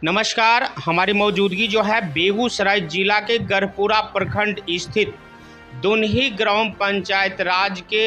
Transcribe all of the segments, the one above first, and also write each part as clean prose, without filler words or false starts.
नमस्कार। हमारी मौजूदगी जो है बेगूसराय जिला के गढ़पुरा प्रखंड स्थित दुनही ग्राम पंचायत राज के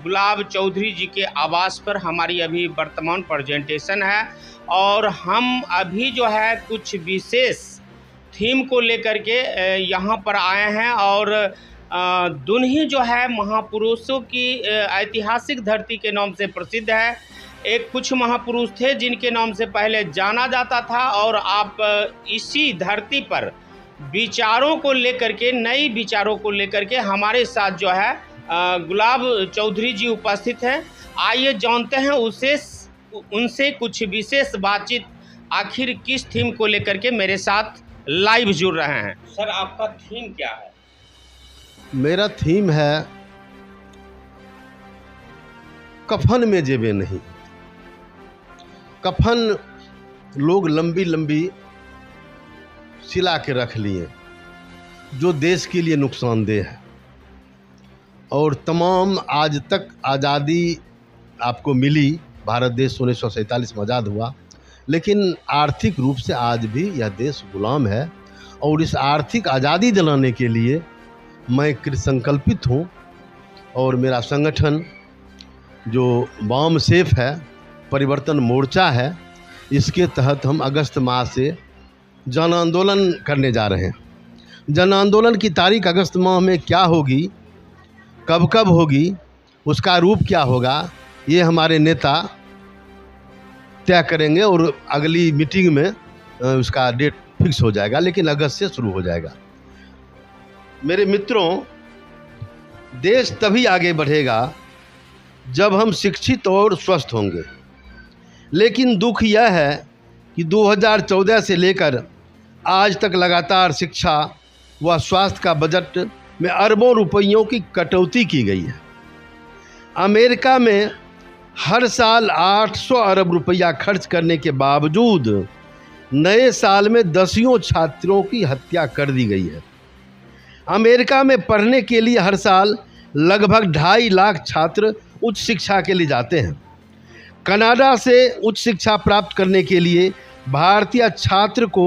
गुलाब चौधरी जी के आवास पर हमारी अभी वर्तमान प्रेजेंटेशन है और हम अभी जो है कुछ विशेष थीम को लेकर के यहाँ पर आए हैं और दुनही जो है महापुरुषों की ऐतिहासिक धरती के नाम से प्रसिद्ध है। एक कुछ महापुरुष थे जिनके नाम से पहले जाना जाता था और आप इसी धरती पर विचारों को लेकर के, नई विचारों को लेकर के हमारे साथ जो है गुलाब चौधरी जी उपस्थित हैं। आइए जानते हैं उनसे कुछ विशेष बातचीत, आखिर किस थीम को लेकर के मेरे साथ लाइव जुड़ रहे हैं। सर, आपका थीम क्या है? मेरा थीम है कफन में जेबें नहीं। कफन लोग लंबी लंबी सिला के रख लिए जो देश के लिए नुकसानदेह है, और तमाम आज तक आज़ादी आपको मिली, भारत देश 1947 में आज़ाद हुआ, लेकिन आर्थिक रूप से आज भी यह देश गुलाम है। और इस आर्थिक आज़ादी दिलाने के लिए मैं कृतसंकल्पित हूँ और मेरा संगठन जो वाम सेफ है, परिवर्तन मोर्चा है, इसके तहत हम अगस्त माह से जन आंदोलन करने जा रहे हैं। जन आंदोलन की तारीख अगस्त माह में क्या होगी, कब कब होगी, उसका रूप क्या होगा, ये हमारे नेता तय करेंगे और अगली मीटिंग में उसका डेट फिक्स हो जाएगा, लेकिन अगस्त से शुरू हो जाएगा। मेरे मित्रों, देश तभी आगे बढ़ेगा जब हम शिक्षित और स्वस्थ होंगे। लेकिन दुख यह है कि 2014 से लेकर आज तक लगातार शिक्षा व स्वास्थ्य का बजट में अरबों रुपयों की कटौती की गई है। अमेरिका में हर साल 800 अरब रुपया खर्च करने के बावजूद नए साल में दसियों छात्रों की हत्या कर दी गई है। अमेरिका में पढ़ने के लिए हर साल लगभग 2.5 लाख छात्र उच्च शिक्षा के लिए जाते हैं। कनाडा से उच्च शिक्षा प्राप्त करने के लिए भारतीय छात्र को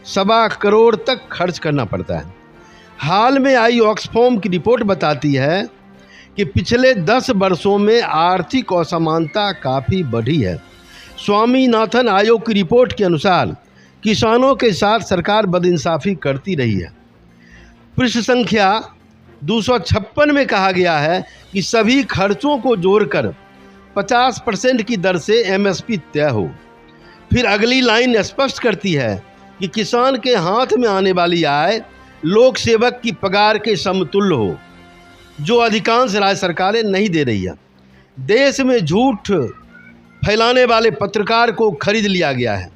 1.25 करोड़ तक खर्च करना पड़ता है। हाल में आई ऑक्सफैम की रिपोर्ट बताती है कि पिछले 10 वर्षों में आर्थिक असमानता काफ़ी बढ़ी है। स्वामीनाथन आयोग की रिपोर्ट के अनुसार किसानों के साथ सरकार बदइंसाफ़ी करती रही है। पृष्ठ संख्या 256 में कहा गया है कि सभी खर्चों को जोड़कर 50% की दर से एमएसपी तय हो। फिर अगली लाइन स्पष्ट करती है कि किसान के हाथ में आने वाली आय लोक सेवक की पगार के समतुल्य हो, जो अधिकांश राज्य सरकारें नहीं दे रही है। देश में झूठ फैलाने वाले पत्रकार को खरीद लिया गया है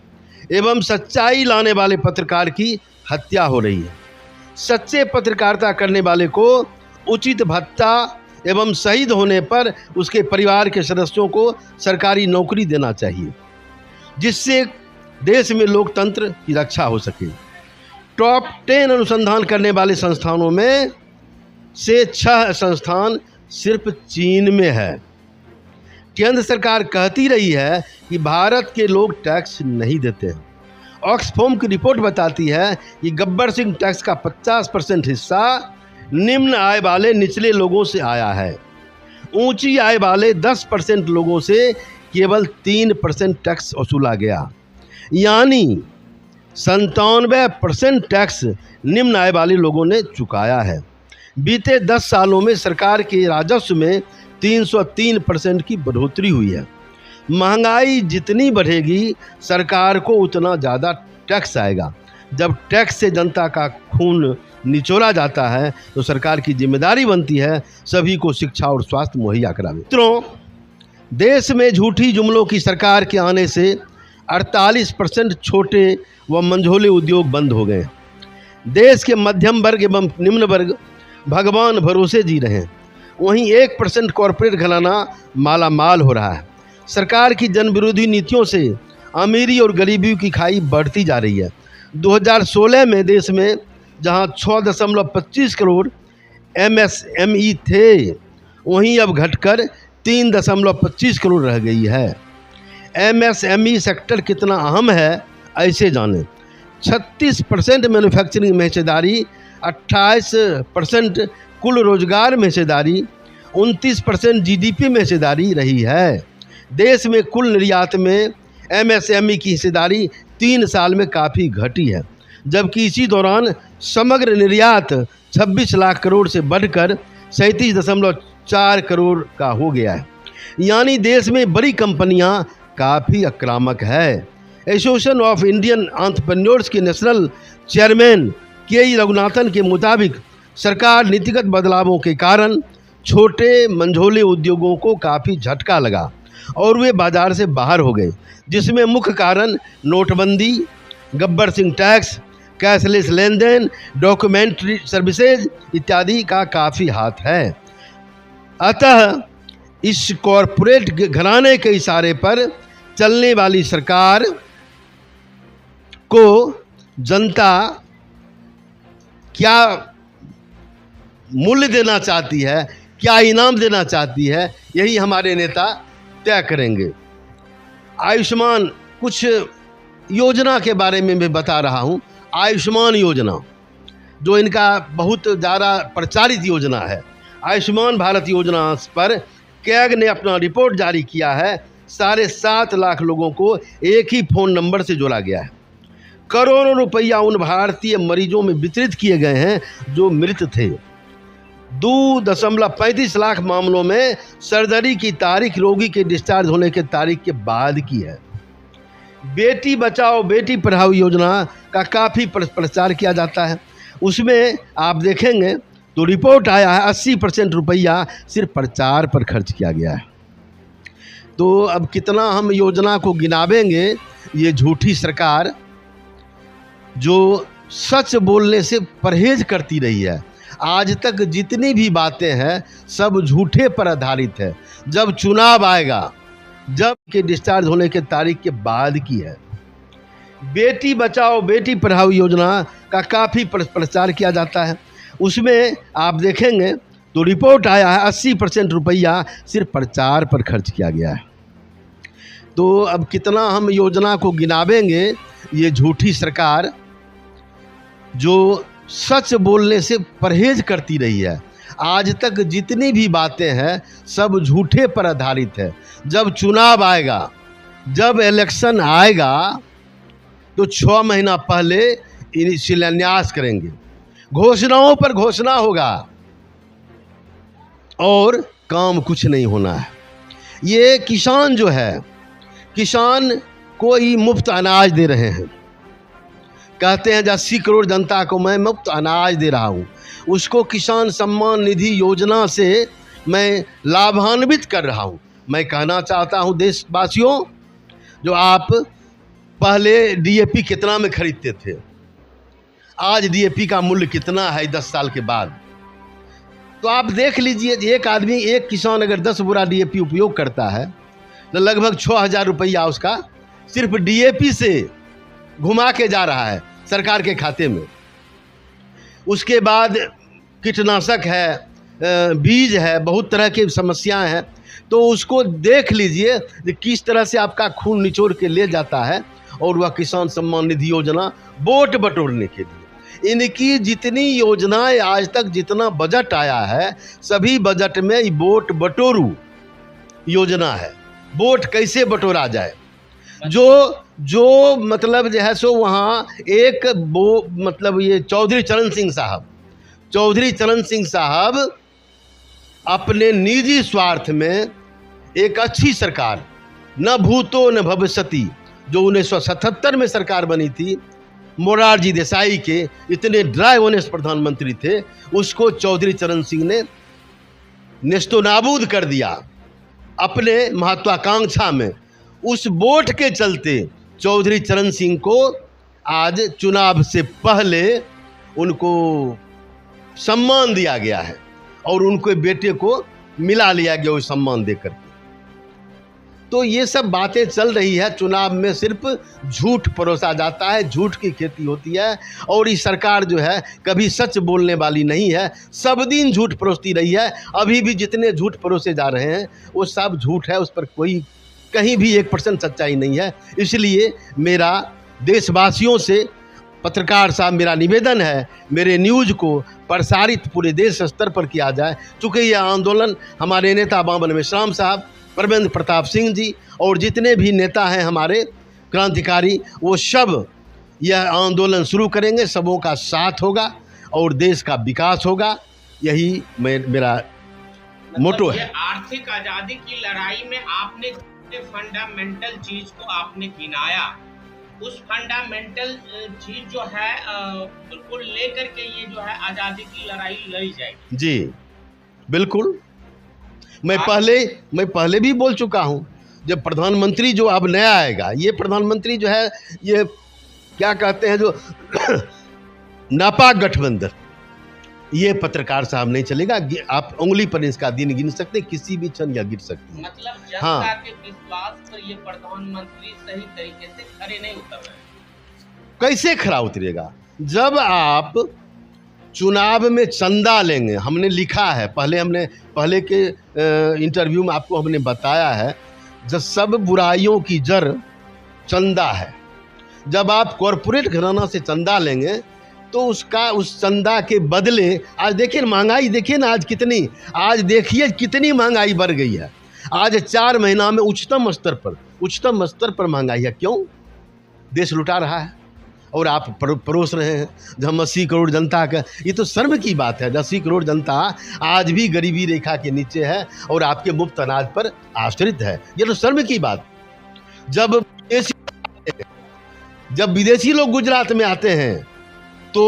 एवं सच्चाई लाने वाले पत्रकार की हत्या हो रही है। सच्चे पत्रकारिता करने वाले को उचित भत्ता एवं शहीद होने पर उसके परिवार के सदस्यों को सरकारी नौकरी देना चाहिए, जिससे देश में लोकतंत्र की रक्षा हो सके। टॉप 10 अनुसंधान करने वाले संस्थानों में से 6 संस्थान सिर्फ चीन में है। केंद्र सरकार कहती रही है कि भारत के लोग टैक्स नहीं देते हैं। ऑक्सफैम की रिपोर्ट बताती है कि गब्बर सिंह टैक्स का 50% हिस्सा निम्न आय वाले निचले लोगों से आया है। ऊंची आय वाले 10% लोगों से केवल 3% टैक्स वसूला गया, यानी 97% टैक्स निम्न आय वाले लोगों ने चुकाया है। बीते 10 सालों में सरकार के राजस्व में 303% की बढ़ोतरी हुई है। महंगाई जितनी बढ़ेगी सरकार को उतना ज़्यादा टैक्स आएगा। जब टैक्स से जनता का खून निचोड़ा जाता है तो सरकार की जिम्मेदारी बनती है सभी को शिक्षा और स्वास्थ्य मुहैया करावे। मित्रों, देश में झूठी जुमलों की सरकार के आने से 48% छोटे व मंझोले उद्योग बंद हो गए। देश के मध्यम वर्ग एवं निम्न वर्ग भगवान भरोसे जी रहे हैं, वहीं 1% कॉरपोरेट घराना माला माल हो रहा है। सरकार की जन विरोधी नीतियों से अमीरी और गरीबी की खाई बढ़ती जा रही है। 2016 में देश में जहां 6.25 करोड़ MSME थे, वहीं अब घटकर 3.25 करोड़ रह गई है। MSME सेक्टर कितना अहम है ऐसे जाने। 36% मैन्युफैक्चरिंग में हिस्सेदारी, 28% कुल रोजगार में हिस्सेदारी, 29% जीडीपी में हिस्सेदारी रही है। देश में कुल निर्यात में एमएसएमई की हिस्सेदारी 3 साल में काफ़ी घटी है, जबकि इसी दौरान समग्र निर्यात 26 लाख करोड़ से बढ़कर 37.4 करोड़ का हो गया है। यानी देश में बड़ी कंपनियां काफ़ी आक्रामक है। एसोसिएशन ऑफ इंडियन एंटरप्रेन्योर्स के नेशनल चेयरमैन के रघुनाथन के मुताबिक सरकार नीतिगत बदलावों के कारण छोटे मंझोले उद्योगों को काफ़ी झटका लगा और वे बाजार से बाहर हो गए, जिसमें मुख्य कारण नोटबंदी, गब्बर सिंह टैक्स, कैशलेस लेन देन, डॉक्यूमेंट्री सर्विसेज इत्यादि का काफ़ी हाथ है। अतः इस कॉरपोरेट घराने के इशारे पर चलने वाली सरकार को जनता क्या मूल्य देना चाहती है, क्या इनाम देना चाहती है, यही हमारे नेता तय करेंगे। आयुष्मान, कुछ योजना के बारे में मैं बता रहा हूँ। आयुष्मान योजना जो इनका बहुत ज़्यादा प्रचारित योजना है, आयुष्मान भारत योजना पर कैग ने अपना रिपोर्ट जारी किया है। 7.5 लाख लोगों को एक ही फ़ोन नंबर से जोड़ा गया है। करोड़ों रुपया उन भारतीय मरीजों में वितरित किए गए हैं जो मृत थे। 2.35 लाख मामलों में सर्जरी की तारीख रोगी के डिस्चार्ज होने के तारीख के बाद की है। बेटी बचाओ बेटी पढ़ाओ योजना का काफ़ी प्रचार किया जाता है। उसमें आप देखेंगे तो रिपोर्ट आया है 80% रुपया सिर्फ प्रचार पर खर्च किया गया है। तो अब कितना हम योजना को गिनावेंगे। ये झूठी सरकार जो सच बोलने से परहेज करती रही है, आज तक जितनी भी बातें हैं सब झूठे पर आधारित है। जब चुनाव आएगा, जब के डिस्चार्ज होने के तारीख के बाद की है। बेटी बचाओ बेटी पढ़ाओ योजना का काफ़ी प्रचार किया जाता है। उसमें आप देखेंगे तो रिपोर्ट आया है 80% रुपया सिर्फ प्रचार पर खर्च किया गया है। तो अब कितना हम योजना को गिनावेंगे। ये झूठी सरकार जो सच बोलने से परहेज करती रही है, आज तक जितनी भी बातें हैं सब झूठे पर आधारित है। जब चुनाव आएगा, जब इलेक्शन आएगा तो 6 महीना पहले शिलान्यास करेंगे, घोषणाओं पर घोषणा होगा और काम कुछ नहीं होना है। ये किसान जो है, किसान को ही मुफ्त अनाज दे रहे हैं। कहते हैं 80 करोड़ जनता को मैं मुफ्त अनाज दे रहा हूँ। उसको किसान सम्मान निधि योजना से मैं लाभान्वित कर रहा हूँ। मैं कहना चाहता हूँ देशवासियों, जो आप पहले डीएपी कितना में खरीदते थे, आज डीएपी का मूल्य कितना है 10 साल के बाद। तो आप देख लीजिए, एक आदमी, एक किसान अगर 10 बोरा डीएपी उपयोग करता है तो लगभग 6,000 रुपया उसका सिर्फ डीएपी से घुमा के जा रहा है सरकार के खाते में। उसके बाद कीटनाशक है, बीज है, बहुत तरह की समस्याएं हैं। तो उसको देख लीजिए कि किस तरह से आपका खून निचोड़ के ले जाता है। और वह किसान सम्मान निधि योजना वोट बटोरने के लिए, इनकी जितनी योजनाएं आज तक जितना बजट आया है, सभी बजट में वोट बटोरू योजना है। वोट कैसे बटोरा जाए, जो मतलब जो है सो वहाँ एक वो मतलब ये चौधरी चरण सिंह साहब अपने निजी स्वार्थ में एक अच्छी सरकार, न भूतो न भविष्यति, जो 1977 में सरकार बनी थी, मोरारजी देसाई के इतने ड्राई ऑनेस्ट प्रधानमंत्री थे, उसको चौधरी चरण सिंह ने नेस्तोनाबूद कर दिया अपने महत्वाकांक्षा में। उस वोट के चलते चौधरी चरण सिंह को आज चुनाव से पहले उनको सम्मान दिया गया है और उनके बेटे को मिला लिया गया वो सम्मान देकर। तो ये सब बातें चल रही है। चुनाव में सिर्फ झूठ परोसा जाता है, झूठ की खेती होती है। और ये सरकार जो है कभी सच बोलने वाली नहीं है, सब दिन झूठ परोसती रही है। अभी भी जितने झूठ परोसे जा रहे हैं वो सब झूठ है, उस पर कोई कहीं भी 1% सच्चाई नहीं है। इसलिए मेरा देशवासियों से पत्रकार साहब मेरा निवेदन है, मेरे न्यूज़ को प्रसारित पूरे देश स्तर पर किया जाए। चूँकि यह आंदोलन हमारे नेता बावन मेश्राम साहब, परमेंद्र प्रताप सिंह जी और जितने भी नेता हैं हमारे क्रांतिकारी, वो सब यह आंदोलन शुरू करेंगे। सबों का साथ होगा और देश का विकास होगा। यही मेरा मोटो है। आर्थिक आजादी की लड़ाई में आपने फंडामेंटल चीज को आपने गिनाया, उस फंडामेंटल चीज जो है बिल्कुल लेकर के ये जो है आजादी की लड़ाई लड़ी जाएगी। जी बिल्कुल। मैं पहले भी बोल चुका हूँ, जब प्रधानमंत्री जो अब नया आएगा, ये प्रधानमंत्री जो है, ये क्या कहते हैं, जो नापाक गठबंधन, ये पत्रकार साहब नहीं चलेगा। आप उंगली पर इसका दिन गिन सकते, किसी भी क्षण यह गिर सकती है। मतलब जनता के विश्वास पर ये प्रधानमंत्री सही तरीके से खरे नहीं उतर रहे। कैसे खरा उतरेगा? जब आप चुनाव में चंदा लेंगे, हमने लिखा है, पहले के इंटरव्यू में आपको हमने बताया है, जब सब बुराइयों की जड़ चंदा है। जब आप कॉरपोरेट घराना से चंदा लेंगे तो उस चंदा के बदले, आज देखिए महंगाई, देखिए ना आज देखिए कितनी महंगाई बढ़ गई है। आज 4 महीना में उच्चतम स्तर पर महंगाई है। क्यों? देश लुटा रहा है और आप परोस रहे हैं। जब हम 80 करोड़ जनता का, ये तो शर्म की बात है, 80 करोड़ जनता आज भी गरीबी रेखा के नीचे है और आपके मुफ्त अनाज पर आश्रित है। ये तो शर्म की बात। जब विदेशी लोग गुजरात में आते हैं तो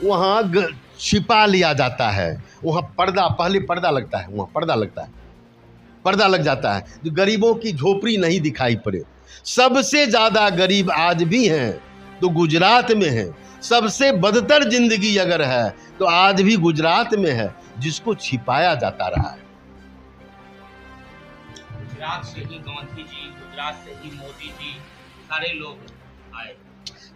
वहाँ छिपा लिया जाता है, वहाँ पहले पर्दा लगता है, वहाँ पर्दा लग जाता है, जो गरीबों की झोपड़ी नहीं दिखाई पड़े। सबसे ज़्यादा गरीब आज भी हैं तो गुजरात में हैं। सबसे बदतर जिंदगी अगर है तो आज भी गुजरात में है, जिसको छिपाया जाता रहा है। गुजरात से ही गांधी जी, गुजरात से ही मोदी जी, सारे लोग आए।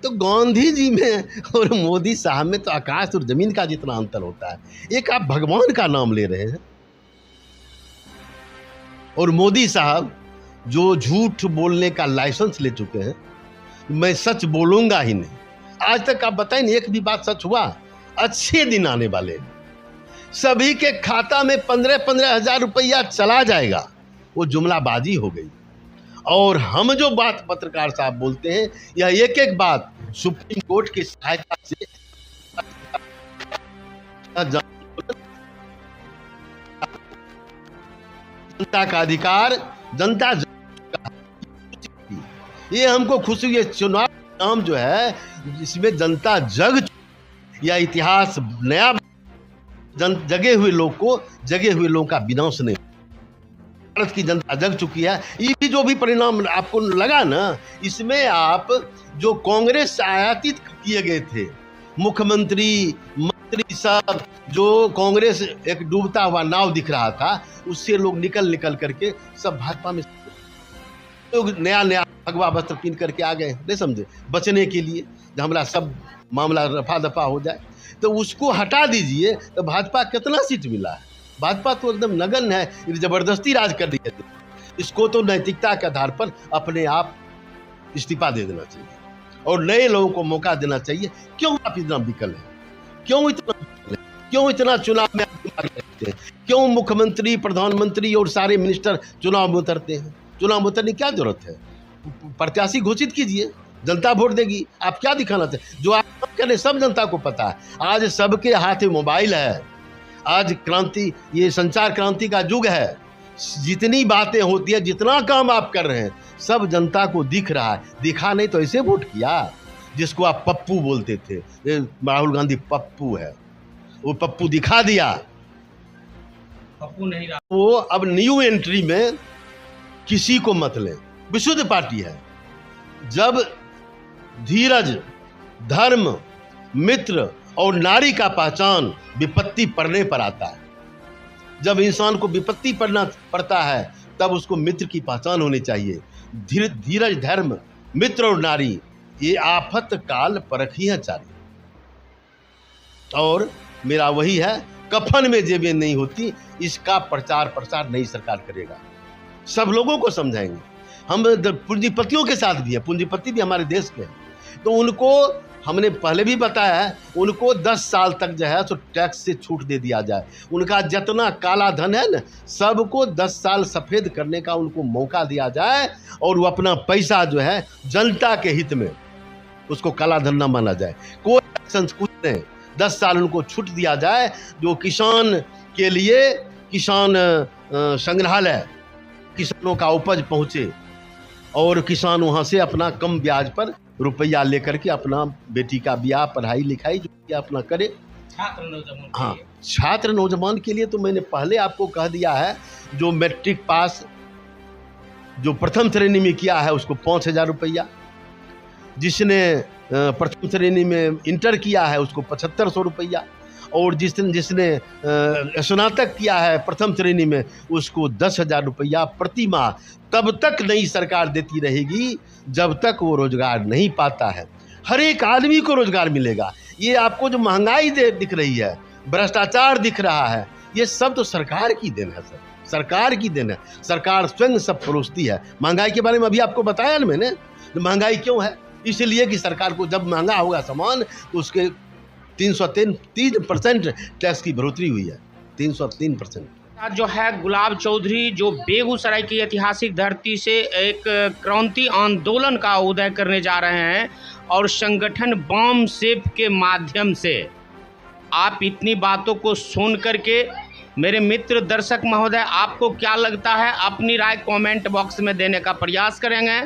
तो गांधी जी में और मोदी साहब में तो आकाश और जमीन का जितना अंतर होता है। एक आप भगवान का नाम ले रहे हैं और मोदी साहब जो झूठ बोलने का लाइसेंस ले चुके हैं, मैं सच बोलूंगा ही नहीं। आज तक आप बताएं, एक भी बात सच हुआ? अच्छे दिन आने वाले, सभी के खाता में 15-15 हजार रुपया चला जाएगा, वो जुमलाबाजी हो गई। और हम जो बात पत्रकार साहब बोलते हैं, यह एक एक बात सुप्रीम कोर्ट की सहायता से जनता का अधिकार, जनता, ये हमको खुशी हुई। चुनाव नाम जो है, इसमें जनता या इतिहास नया जगे हुए लोगों का विनाश नहीं। भारत की जनता जग चुकी है। ये जो भी परिणाम आपको लगा ना, इसमें आप जो कांग्रेस आयातित किए गए थे, मुख्यमंत्री, मंत्री सब, जो कांग्रेस एक डूबता हुआ नाव दिख रहा था, उससे लोग निकल करके सब भाजपा में, लोग नया भगवा वस्त्र पहन करके आ गए, नहीं समझे, बचने के लिए, जब हमारा सब मामला रफा दफा हो जाए। तो उसको हटा दीजिए तो भाजपा कितना सीट मिला है? भाजपा तो एकदम नगन है, जबरदस्ती राज कर रही है। इसको तो नैतिकता के आधार पर अपने आप इस्तीफा दे देना चाहिए और नए लोगों को मौका देना चाहिए। क्यों आप इतना विकल हैं? क्यों इतना चुनाव में रखते हैं? क्यों मुख्यमंत्री, प्रधानमंत्री और सारे मिनिस्टर चुनाव में उतरते हैं? चुनाव में उतरने की क्या जरूरत है? प्रत्याशी घोषित कीजिए, जनता वोट देगी। आप क्या दिखाना चाहते? जो आप करें सब जनता को पता है। आज सबके हाथ में मोबाइल है। आज क्रांति, ये संचार क्रांति का युग है। जितनी बातें होती है, जितना काम आप कर रहे हैं, सब जनता को दिख रहा है। दिखा नहीं तो ऐसे वोट किया। जिसको आप पप्पू बोलते थे, राहुल गांधी पप्पू है, वो पप्पू दिखा दिया। पप्पू नहीं रहा। वो अब न्यू एंट्री में किसी को मत लें, विशुद्ध पार्टी है। जब धीरज, धर्म, मित्र और नारी का पहचान विपत्ति पड़ने पर आता है। जब इंसान को विपत्ति पड़ता है, तब उसको मित्र की पहचान होनी चाहिए। धीरज, धर्म, मित्र और नारी, ये आफत काल परखी है चारी। और मेरा वही है, कफन में जेबें नहीं होती, इसका प्रचार प्रसार नई सरकार करेगा। सब लोगों को समझाएंगे। हम पूंजीपतियों के साथ भी है, पूंजीपति भी हमारे देश के हैं। तो उनको हमने पहले भी बताया है, उनको 10 साल तक जो है सो टैक्स से छूट दे दिया जाए। उनका जितना काला धन है ना, सबको 10 साल सफ़ेद करने का उनको मौका दिया जाए और वो अपना पैसा जो है जनता के हित में उसको काला धन ना माना जाए। कोई एक्शन कुछ नहीं, 10 साल उनको छूट दिया जाए। जो किसान के लिए किसान संग्रहालय, किसानों का उपज पहुँचे और किसान वहाँ से अपना कम ब्याज पर रुपया लेकर के अपना बेटी का ब्याह, पढ़ाई लिखाई जो किया अपना करे। छात्र नौजवान के हाँ, लिए। छात्र नौजवान के लिए तो मैंने पहले आपको कह दिया है, जो मैट्रिक पास जो प्रथम श्रेणी में किया है उसको 5,000 रुपया, जिसने प्रथम श्रेणी में इंटर किया है उसको 7,500 रुपया, और जिसने स्नातक किया है प्रथम श्रेणी में उसको 10,000 रुपया प्रति माह तब तक नई सरकार देती रहेगी जब तक वो रोजगार नहीं पाता है। हर एक आदमी को रोजगार मिलेगा। ये आपको जो महंगाई दिख रही है, भ्रष्टाचार दिख रहा है, ये सब तो सरकार की देन है सर, सरकार की देन है। सरकार स्वयं सब परोसती है। महंगाई के बारे में अभी आपको बताया ना मैंने, महंगाई क्यों है, इसलिए कि सरकार को जब महंगा होगा सामान तो उसके 303% टैक्स की बढ़ोतरी हुई है, 303%। जो है गुलाब चौधरी जो बेगूसराय की ऐतिहासिक धरती से एक क्रांति आंदोलन का उदय करने जा रहे हैं और संगठन बम सेफ के माध्यम से आप इतनी बातों को सुन करके मेरे मित्र दर्शक महोदय आपको क्या लगता है, अपनी राय कमेंट बॉक्स में देने का प्रयास करेंगे।